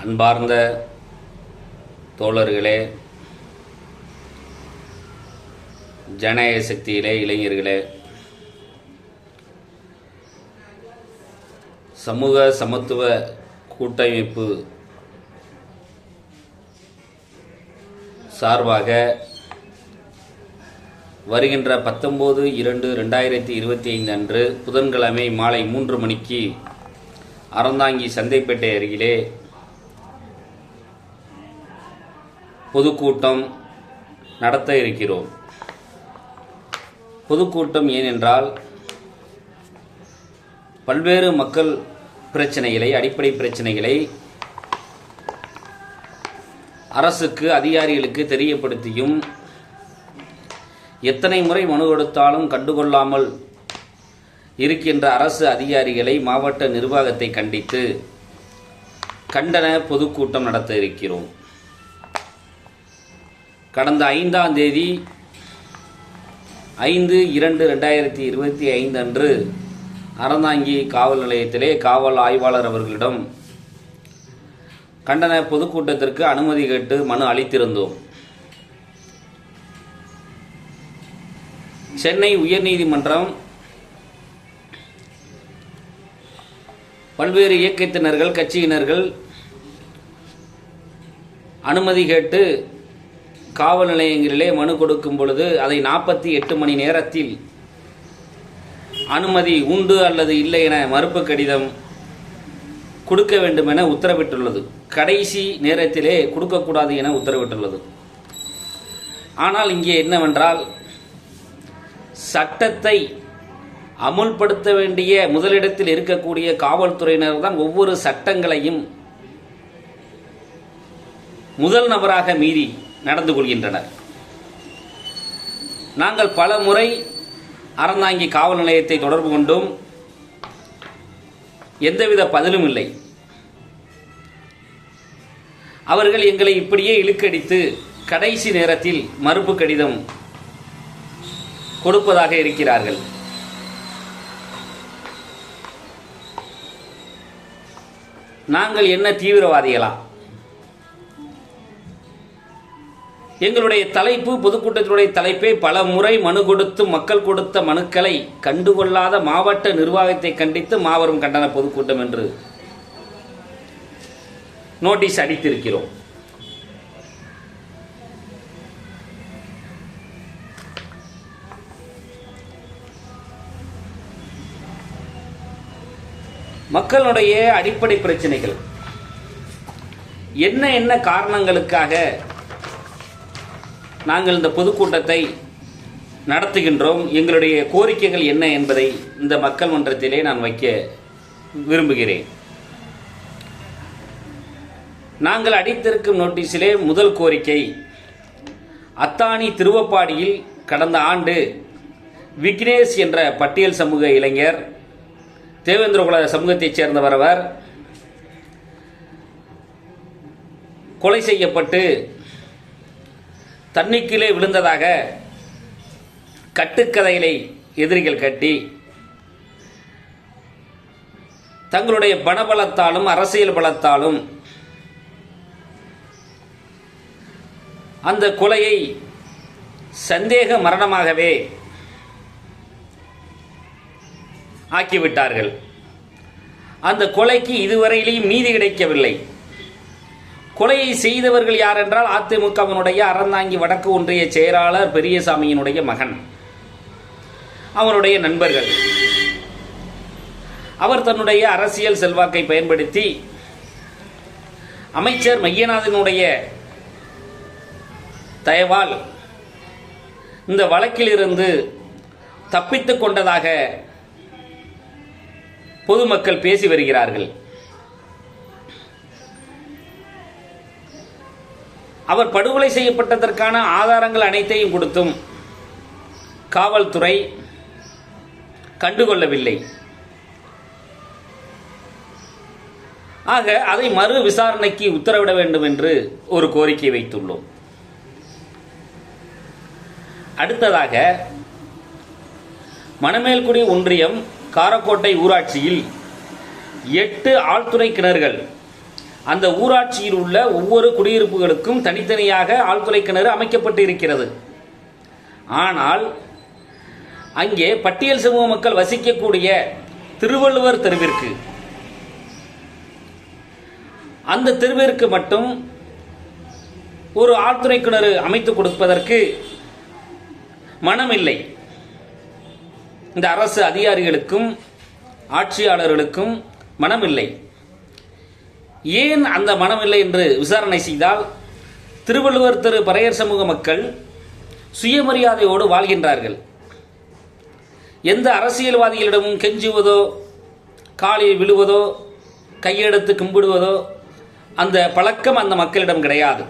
அன்பார்ந்த தோழர்களே, ஜனநாயக சக்தியிலே இளைஞர்களே, சமூக சமத்துவ கூட்டமைப்பு சார்பாக வருகின்ற 19/2/2025 அன்று புதன்கிழமை மாலை 3 மணிக்கு அறந்தாங்கி சந்தைப்பேட்டை அருகிலே பொதுக்கூட்டம் நடத்த இருக்கிறோம். பொதுக்கூட்டம் ஏனென்றால் பல்வேறு மக்கள் பிரச்சனைகளை, அடிப்படை பிரச்சனைகளை அரசுக்கு, அதிகாரிகளுக்கு தெரியப்படுத்தியும் எத்தனை முறை மனு கொடுத்தாலும் கண்டுகொள்ளாமல் இருக்கின்ற அரசு அதிகாரிகளை, மாவட்ட நிர்வாகத்தை கண்டித்து கண்டன பொதுக்கூட்டம் நடத்த இருக்கிறோம். கடந்த 5ஆம் தேதி 5/2/2025 அன்று அறந்தாங்கி காவல் நிலையத்திலே காவல் ஆய்வாளர் அவர்களிடம் கண்டன பொதுக்கூட்டத்திற்கு அனுமதி கேட்டு மனு அளித்திருந்தோம். சென்னை உயர்நீதிமன்றம் பல்வேறு இயக்கத்தினர்கள், கட்சியினர்கள் அனுமதி கேட்டு காவல் நிலையங்களிலே மனு கொடுக்கும் பொழுது அதை 48 மணி நேரத்தில் அனுமதி உண்டு அல்லது இல்லை என மறுப்பு கடிதம் கொடுக்க வேண்டும் என உத்தரவிட்டுள்ளது. கடைசி நேரத்திலே கொடுக்கக்கூடாது என உத்தரவிட்டுள்ளது. ஆனால் இங்கே என்னவென்றால், சட்டத்தை அமுல்படுத்த வேண்டிய முதலிடத்தில் இருக்கக்கூடிய காவல்துறையினர் தான் ஒவ்வொரு சட்டங்களையும் முதல் நபராக மீறி நடந்து கொள்கின்றனர். நாங்கள் பல முறை அறந்தாங்கி காவல் நிலையத்தை தொடர்பு கொண்டும் எந்தவித பதிலும் இல்லை. அவர்கள் எங்களை இப்படியே இழுக்கடித்து கடைசி நேரத்தில் மறுப்பு கடிதம் கொடுப்பதாக இருக்கிறார்கள். நாங்கள் என்ன தீவிரவாதிகளா? எங்களுடைய தலைப்பு, பொதுக்கூட்டத்தினுடைய தலைப்பே பல முறை மனு கொடுத்து மக்கள் கொடுத்த மனுக்களை கண்டுகொள்ளாத மாவட்ட நிர்வாகத்தை கண்டித்து மாபெரும் கண்டன பொதுக்கூட்டம் என்று நோட்டீஸ் அடித்திருக்கிறோம். மக்களுடைய அடிப்படை பிரச்சனைகள் என்ன காரணங்களுக்காக நாங்கள் இந்த பொதுக்கூட்டத்தை நடத்துகின்றோம், எங்களுடைய கோரிக்கைகள் என்ன என்பதை இந்த மக்கள் மன்றத்திலே நான் வைக்க விரும்புகிறேன். நாங்கள் அடித்திருக்கும் நோட்டீஸிலே முதல் கோரிக்கை, அத்தானி திருவப்பாடியில் கடந்த ஆண்டு விக்னேஷ் என்ற பட்டியல் சமூக இளைஞர், தேவேந்திரகுல சமூகத்தைச் சேர்ந்தவர், அவர் கொலை செய்யப்பட்டு தண்ணிக்குள்ளே விழுந்ததாக கட்டுக்கதைகளை எதிரிகள் கட்டி தங்களுடைய பணபலத்தாலும் அரசியல் பலத்தாலும் அந்த கொலையை சந்தேக மரணமாகவே ஆக்கிவிட்டார்கள். அந்த கொலைக்கு இதுவரையிலேயும் நீதி கிடைக்கவில்லை. கொலையை செய்தவர்கள் யார் என்றால், அதிமுகவினுடைய அறந்தாங்கி வடக்கு ஒன்றிய செயலாளர் பெரியசாமியினுடைய மகன், அவனுடைய நண்பர்கள். அவர் தன்னுடைய அரசியல் செல்வாக்கை பயன்படுத்தி அமைச்சர் மையநாதனுடைய தயவால் இந்த வழக்கிலிருந்து தப்பித்துக் கொண்டதாக பொதுமக்கள் பேசி வருகிறார்கள். அவர் படுகொலை செய்யப்பட்டதற்கான ஆதாரங்கள் அனைத்தையும் கொடுத்தும் காவல்துறை கண்டுகொள்ளவில்லை. ஆக அதை மறு விசாரணைக்கு உத்தரவிட வேண்டும் என்று ஒரு கோரிக்கை வைத்துள்ளோம். அடுத்ததாக, மணமேல்குடி ஒன்றியம் காரக்கோட்டை ஊராட்சியில் 8 ஆழ்துளை கிணறுகள் அந்த ஊராட்சியில் உள்ள ஒவ்வொரு குடியிருப்புகளுக்கும் தனித்தனியாக ஆழ்துளை கிணறு அமைக்கப்பட்டு இருக்கிறது. ஆனால் அங்கே பட்டியல் சமூக மக்கள் வசிக்கக்கூடிய திருவள்ளுவர் தெருவிற்கு, அந்த தெருவிற்கு மட்டும் ஒரு ஆழ்துளை கிணறு அமைத்து கொடுப்பதற்கு மனமில்லை. இந்த அரசு அதிகாரிகளுக்கும் ஆட்சியாளர்களுக்கும் மனமில்லை. ஏன் அந்த மனமில்லை என்று விசாரணை செய்தால், திருவள்ளுவர் தெரு பறையர் சமூக மக்கள் சுயமரியாதையோடு வாழ்கின்றார்கள். எந்த அரசியல்வாதிகளிடமும் கெஞ்சுவதோ, காலில் விழுவதோ, கையெடுத்து கும்பிடுவதோ அந்த பழக்கம் அந்த மக்களிடம் கிடையாது.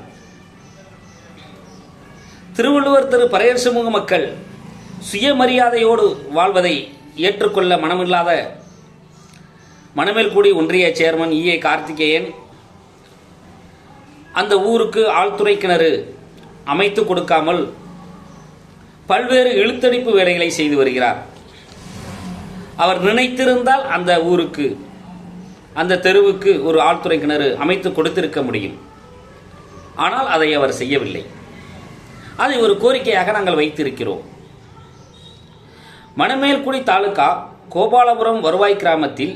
திருவள்ளுவர் தெரு பறையர் சமூக மக்கள் சுயமரியாதையோடு வாழ்வதை ஏற்றுக்கொள்ள மனமில்லாத மணமேல்குடி ஒன்றிய சேர்மன் ஈஏ கார்த்திகேயன் அந்த ஊருக்கு ஆழ்துளை கிணறு அமைத்து கொடுக்காமல் பல்வேறு இழுத்தடிப்பு வேலைகளை செய்து வருகிறார். அவர் நினைத்திருந்தால் அந்த ஊருக்கு, அந்த தெருவுக்கு ஒரு ஆழ்துளை கிணறு அமைத்து கொடுத்திருக்க முடியும். ஆனால் அதை அவர் செய்யவில்லை. அதை ஒரு கோரிக்கையாக நாங்கள் வைத்திருக்கிறோம். மணமேல்குடி தாலுகா கோபாலபுரம் வருவாய் கிராமத்தில்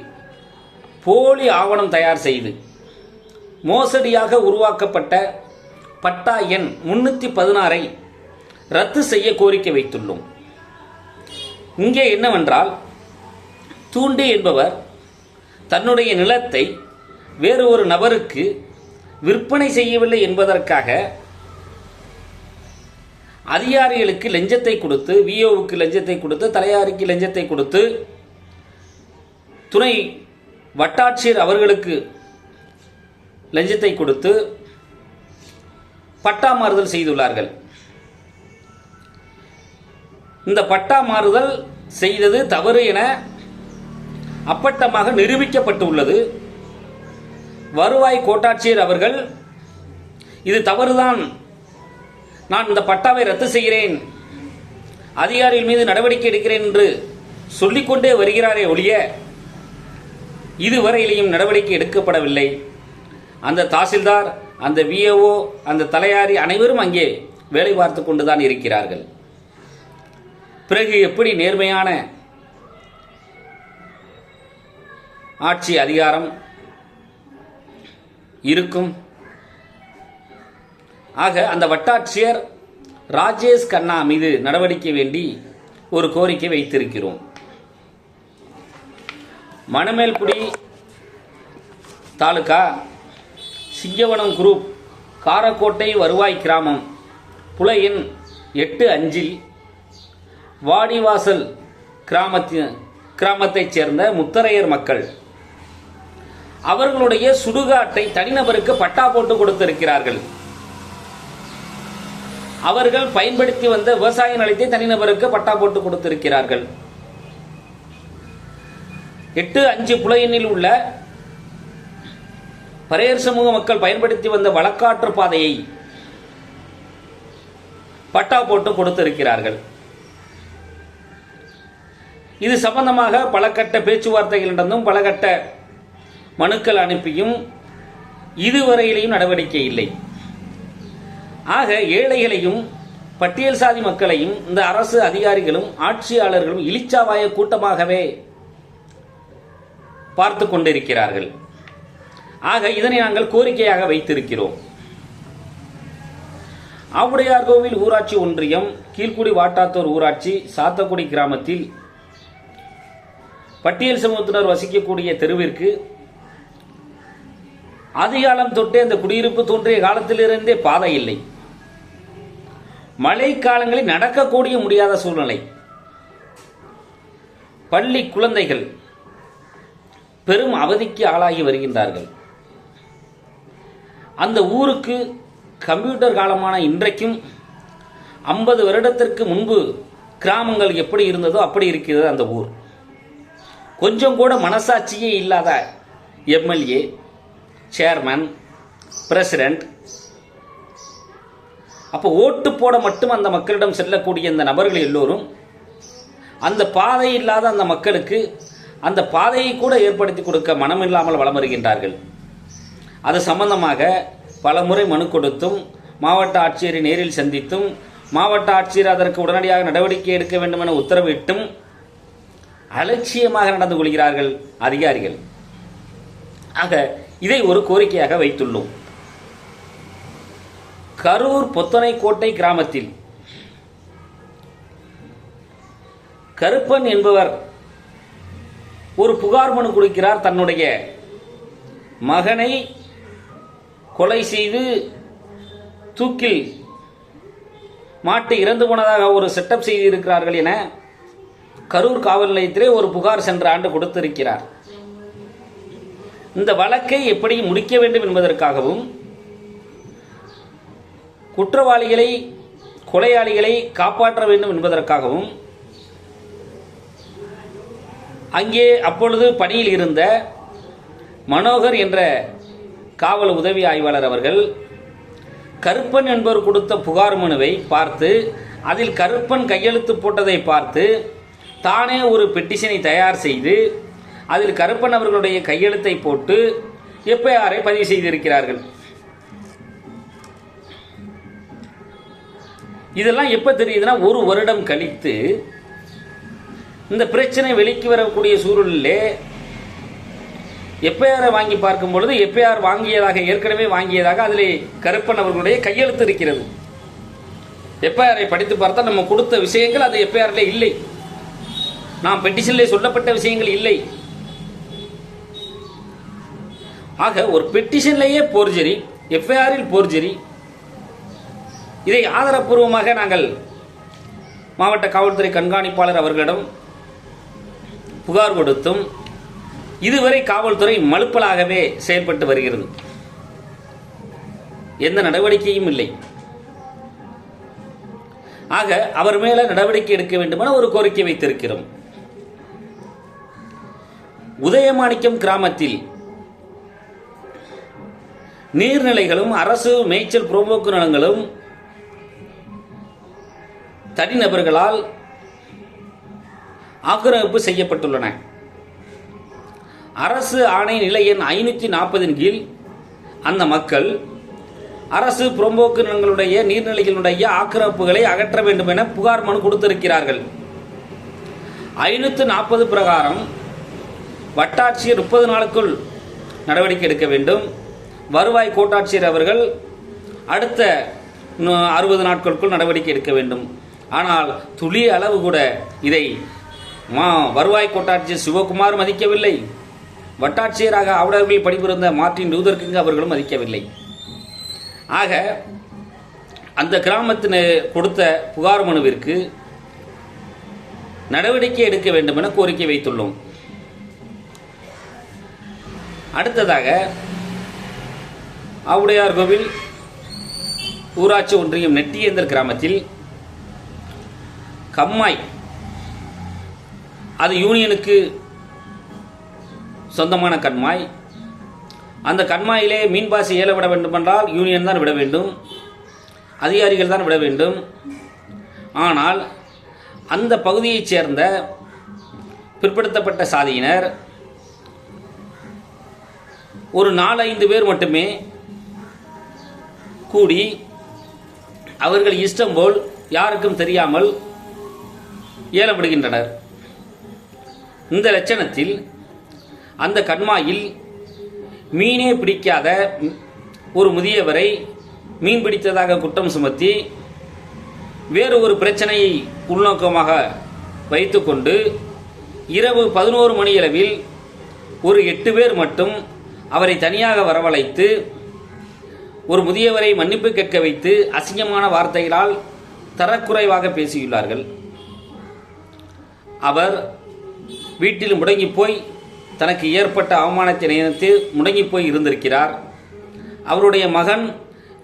போலி ஆவணம் தயார் செய்து மோசடியாக உருவாக்கப்பட்ட பட்டா எண் 316 ரத்து செய்ய கோரிக்கை வைத்துள்ளோம். இங்கே என்னவென்றால், தூண்டி என்பவர் தன்னுடைய நிலத்தை வேறு ஒரு நபருக்கு விற்பனை செய்யவில்லை என்பதற்காக அதிகாரிகளுக்கு லஞ்சத்தை கொடுத்து, விஓவுக்கு லஞ்சத்தை கொடுத்து, தலையாரிக்கு லஞ்சத்தை கொடுத்து, துணை வட்டாட்சியர் அவர்களுக்கு லஞ்சத்தை கொடுத்து பட்டா மாறுதல் செய்துள்ளார்கள். இந்த பட்டா மாறுதல் செய்தது தவறு என அப்பட்டமாக நிரூபிக்கப்பட்டுள்ளது. வருவாய் கோட்டாட்சியர் அவர்கள் இது தவறுதான், நான் இந்த பட்டாவை ரத்து செய்கிறேன், அதிகாரிகள் மீது நடவடிக்கை எடுக்கிறேன் என்று சொல்லிக்கொண்டே வருகிறாரே ஒழிய இதுவரையிலையும் நடவடிக்கை எடுக்கப்படவில்லை. அந்த தாசில்தார், அந்த விஏஓ, அந்த தலையாரி அனைவரும் அங்கே வேலை பார்த்து கொண்டுதான் இருக்கிறார்கள். பிறகு எப்படி நேர்மையான ஆட்சி அதிகாரம் இருக்கும்? ஆக அந்த வட்டாட்சியர் ராஜேஷ் கண்ணா மீது நடவடிக்கை வேண்டி ஒரு கோரிக்கை வைத்திருக்கிறோம். மணமேல்குடி தாலுகா சிங்கவனம் குரூப் காரக்கோட்டை வருவாய் கிராமம் புல எண் 85 வாடிவாசல் கிராமத்தைச் சேர்ந்த முத்தரையர் மக்கள் அவர்களுடைய சுடுகாட்டை தனிநபருக்கு பட்டா போட்டு கொடுத்திருக்கிறார்கள். அவர்கள் பயன்படுத்தி வந்த விவசாய நிலத்தை தனிநபருக்கு பட்டா போட்டு கொடுத்திருக்கிறார்கள். 85 புல எண்ணில் உள்ள பறையர் சமூக மக்கள் பயன்படுத்தி வந்த வழக்காற்று பாதையை பட்டா போட்டு கொடுத்திருக்கிறார்கள். இது சம்பந்தமாக பல கட்ட பேச்சுவார்த்தைகள் நடந்தும் பல கட்ட மனுக்கள் அனுப்பியும் இதுவரையிலையும் நடவடிக்கை இல்லை. ஆக ஏழைகளையும் பட்டியல் சாதி மக்களையும் இந்த அரசு அதிகாரிகளும் ஆட்சியாளர்களும் இளிச்சாவாய கூட்டமாகவே பார்த்து கொண்டிருக்கிறார்கள். ஆக இதனை நாங்கள் கோரிக்கையாக வைத்திருக்கிறோம். ஆவுடையார்கோவில் ஊராட்சி ஒன்றியம் கீழ்குடி வாட்டாத்தூர் ஊராட்சி சாத்தக்குடி கிராமத்தில் பட்டியல் சமூகத்தினர் வசிக்கக்கூடிய தெருவிற்கு அதிகாலம் தொட்டே அந்த குடியிருப்பு தோன்றிய காலத்திலிருந்தே பாதை இல்லை. மழை காலங்களில் நடக்கக்கூடிய முடியாத சூழ்நிலை. பள்ளி குழந்தைகள் பெரும் அவதிக்கு ஆளாகி வருகின்றார்கள். அந்த ஊருக்கு கம்ப்யூட்டர் காலமான இன்றைக்கும் 50 வருடத்திற்கு முன்பு கிராமங்கள் எப்படி இருந்ததோ அப்படி இருக்கிறது அந்த ஊர். கொஞ்சம் கூட மனசாட்சியே இல்லாத எம்எல்ஏ, சேர்மன், பிரசிடென்ட், அப்போ ஓட்டு போட மட்டும் அந்த மக்களிடம் செல்லக்கூடிய இந்த நபர்கள் எல்லோரும் அந்த பாதை இல்லாத அந்த மக்களுக்கு அந்த பாதையை கூட ஏற்படுத்தி கொடுக்க மனமில்லாமல் வலம் வருகின்றார்கள். அது சம்பந்தமாக பல முறை மனு கொடுத்தும் மாவட்ட ஆட்சியரை நேரில் சந்தித்தும் மாவட்ட ஆட்சியர் அதற்கு உடனடியாக நடவடிக்கை எடுக்க வேண்டும் என உத்தரவிட்டும் அலட்சியமாக நடந்து கொள்கிறார்கள் அதிகாரிகள். ஆக இதை ஒரு கோரிக்கையாக வைத்துள்ளோம். கரூர் பொத்தனைக்கோட்டை கிராமத்தில் கருப்பன் என்பவர் ஒரு புகார் மனு கொடுக்கிறார். தன்னுடைய மகனை கொலை செய்து தூக்கில் மாட்டு இறந்து போனதாக ஒரு செட்டப் செய்திருக்கிறார்கள் என கரூர் காவல் நிலையத்திலே ஒரு புகார் சென்ற ஆண்டு கொடுத்திருக்கிறார். இந்த வழக்கை எப்படி முடிக்க வேண்டும் என்பதற்காகவும் குற்றவாளிகளை கொலையாளிகளை காப்பாற்ற வேண்டும் என்பதற்காகவும் அங்கே அப்பொழுது பணியில் இருந்த மனோகர் என்ற காவல் உதவி ஆய்வாளர் அவர்கள் கருப்பன் என்பவர் கொடுத்த புகார் மனுவை பார்த்து அதில் கருப்பன் கையெழுத்து போட்டதை பார்த்து தானே ஒரு பெட்டிஷனை தயார் செய்து அதில் கருப்பன் அவர்களுடைய கையெழுத்தை போட்டு எஃப்ஐஆரை பதிவு செய்திருக்கிறார்கள். இதெல்லாம் எப்போ தெரியுதுன்னா, ஒரு வருடம் கழித்து இந்த பிரச்சனை வெளிக்கு வரக்கூடிய சூழலிலே எஃப்ஐஆரை வாங்கி பார்க்கும் பொழுது எஃப்ஐஆர் வாங்கியதாக ஏற்கனவே வாங்கியதாக அதில் கருப்பன் அவர்களுடைய கையெழுத்து இருக்கிறது. எஃப்ஐஆரை படித்து பார்த்தா நம்ம கொடுத்த விஷயங்கள் அது எஃப்ஐஆரில் இல்லை, நாம் பெட்டிஷனில் சொல்லப்பட்ட விஷயங்கள் இல்லை. ஆக ஒரு பெட்டிஷன்லேயே போர்ஜரி, எஃப்ஐஆரில் போர்ஜரி. இதை ஆதாரப்பூர்வமாக நாங்கள் மாவட்ட காவல்துறை கண்காணிப்பாளர் அவர்களிடம் புகார் கொடுத்தும் இதுவரை காவல்துறை மழுப்பலாகவே செயல்பட்டு வருகிறது. எந்த நடவடிக்கையும் இல்லை. ஆக அவர் மேல நடவடிக்கை எடுக்க வேண்டும் என ஒரு கோரிக்கை வைத்திருக்கிறோம். உதயமாணிக்கம் கிராமத்தில் நீர்நிலைகளும் அரசு மேய்ச்சல் புறம்போக்கு நிலங்களும் தனிநபர்களால் ஆக்கிரமிப்பு செய்யப்பட்டுள்ளன. அரசு ஆணை நிலை எண் 540 கீழ் அந்த மக்கள் அரசு புறம்போக்கு நிலங்களுடைய நீர்நிலைகளுடைய ஆக்கிரமிப்புகளை அகற்ற வேண்டும் என புகார் மனு கொடுத்திருக்கிறார்கள். 540 பிரகாரம் வட்டாட்சியர் 30 நாளுக்குள் நடவடிக்கை எடுக்க வேண்டும். வருவாய் கோட்டாட்சியர் அவர்கள் அடுத்த 60 நாட்களுக்குள் நடவடிக்கை எடுக்க வேண்டும். ஆனால் துளி அளவு கூட இதை வருவாய் கோட்டாட்சியர் சிவகுமார் மதிக்கவில்லை. வட்டாட்சியராக ஆவலர்களில் பணிபுரிந்த மார்ட்டின் லூதர் கிங் அவர்களும் மதிக்கவில்லை. ஆக அந்த கிராமத்தின் கொடுத்த புகார் மனுவிற்கு நடவடிக்கை எடுக்க வேண்டும் என கோரிக்கை வைத்துள்ளோம். அடுத்ததாக ஆவுடையார் கோவில் ஊராட்சி ஒன்றியம் நெட்டியேந்தல் கிராமத்தில் கம்மாய், அது யூனியனுக்கு சொந்தமான கண்மாய். அந்த கண்மாயிலே மீன்பாசி ஏல விட வேண்டுமென்றால் யூனியன் தான் விட வேண்டும், அதிகாரிகள் தான் விட வேண்டும். ஆனால் அந்த பகுதியைச் சேர்ந்த பிற்படுத்தப்பட்ட சாதியினர் ஒரு 4-5 பேர் மட்டுமே கூடி அவர்கள் இஷ்டம் போல் யாருக்கும் தெரியாமல் ஏலப்படுகின்றனர். இந்த லட்சணத்தில் அந்த கண்மாயில் மீனே பிடிக்காத ஒரு முதியவரை மீன் பிடித்ததாக குற்றம் சுமத்தி வேறு ஒரு பிரச்சனையை உள்நோக்கமாக வைத்துக்கொண்டு இரவு 11 மணியளவில் ஒரு 8 பேர் மட்டும் அவரை தனியாக வரவழைத்து ஒரு முதியவரை மன்னிப்பு கேட்க வைத்து அசிங்கமான வார்த்தைகளால் தரக்குறைவாக பேசியுள்ளார்கள். அவர் வீட்டில் முடங்கி போய் தனக்கு ஏற்பட்ட அவமானத்தை நினைத்து முடங்கி போய் இருந்திருக்கிறார். அவருடைய மகன்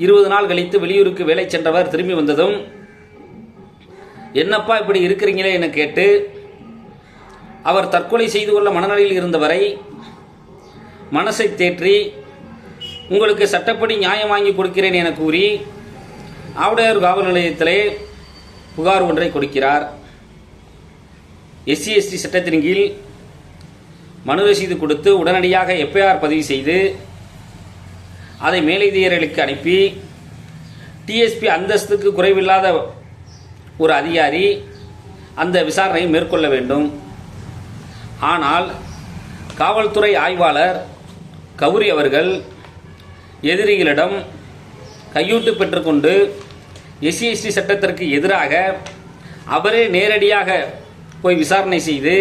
20 நாள் கழித்து வெளியூருக்கு வேலை சென்றவர் திரும்பி வந்ததும், என்னப்பா இப்படி இருக்கிறீங்களே என கேட்டு அவர் தற்கொலை செய்து கொள்ள மனநிலையில் இருந்தவரை மனசை தேற்றி உங்களுக்கு சட்டப்படி நியாயம் வாங்கி கொடுக்கிறேன் என கூறி ஆவுடையார் காவல் நிலையத்திலே புகார் ஒன்றை கொடுக்கிறார். SC/ST சட்டத்தின் கீழ் மனு ரசீது கொடுத்து உடனடியாக எஃப்ஐஆர் பதிவு செய்து அதை மேலதிகாரிகளுக்கு அனுப்பி டிஎஸ்பி அந்தஸ்துக்கு குறைவில்லாத ஒரு அதிகாரி அந்த விசாரணையை மேற்கொள்ள வேண்டும். ஆனால் காவல்துறை ஆய்வாளர் கௌரி அவர்கள் எதிரிகளிடம் கையூட்டு பெற்றுக்கொண்டு SC/ST சட்டத்திற்கு எதிராக அவரே நேரடியாக போய் விசாரணை செய்து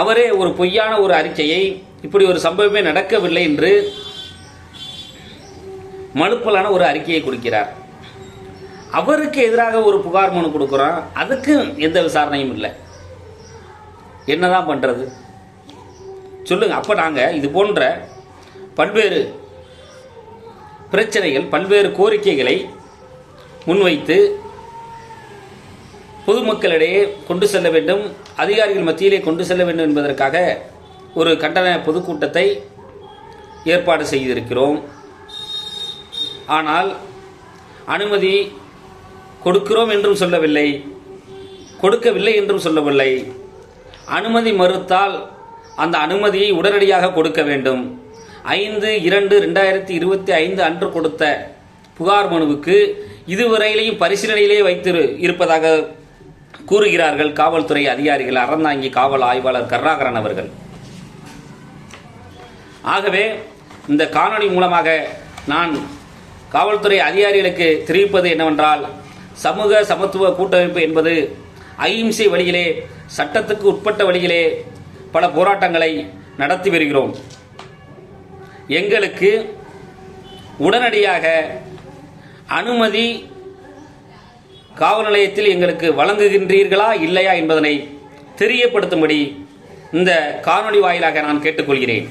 அவரே ஒரு பொய்யான ஒரு அறிக்கையை, இப்படி ஒரு சம்பவமே நடக்கவில்லை என்று மழுப்பலான ஒரு அறிக்கையை கொடுக்கிறார். அவருக்கு எதிராக ஒரு புகார் மனு கொடுக்குறோம், அதுக்கு எந்த விசாரணையும் இல்லை. என்னதான் பண்ணுறது சொல்லுங்க. அப்போ நாங்கள் இது போன்ற பல்வேறு பிரச்சனைகள், பல்வேறு கோரிக்கைகளை முன்வைத்து பொதுமக்களிடையே கொண்டு செல்ல வேண்டும், அதிகாரிகள் மத்தியிலே கொண்டு செல்ல வேண்டும் என்பதற்காக ஒரு கண்டன பொதுக்கூட்டத்தை ஏற்பாடு செய்திருக்கிறோம். ஆனால் அனுமதி கொடுக்கிறோம் என்றும் சொல்லவில்லை, கொடுக்கவில்லை என்றும் சொல்லவில்லை. அனுமதி மறுத்தால் அந்த அனுமதியை உடனடியாக கொடுக்க வேண்டும். 5/2/2025 அன்று கொடுத்த புகார் மனுவுக்கு இதுவரையிலையும் பரிசீலனையிலே வைத்து இருப்பதாக கூறுகிறார்கள் காவல்துறை அதிகாரிகள், அறந்தாங்கி காவல் ஆய்வாளர் கருணாகரன் அவர்கள். ஆகவே இந்த காணொளி மூலமாக நான் காவல்துறை அதிகாரிகளுக்கு தெரிவிப்பது என்னவென்றால், சமூக சமத்துவ கூட்டமைப்பு என்பது அகிம்சை வழியிலே, சட்டத்துக்கு உட்பட்ட வழியிலே பல போராட்டங்களை நடத்தி வருகிறோம். எங்களுக்கு உடனடியாக அனுமதி காவல் நிலையத்தில் எங்களுக்கு வழங்குகின்றீர்களா இல்லையா என்பதனை தெரியப்படுத்தும்படி இந்த காணொளி வாயிலாக நான் கேட்டுக்கொள்கிறேன்.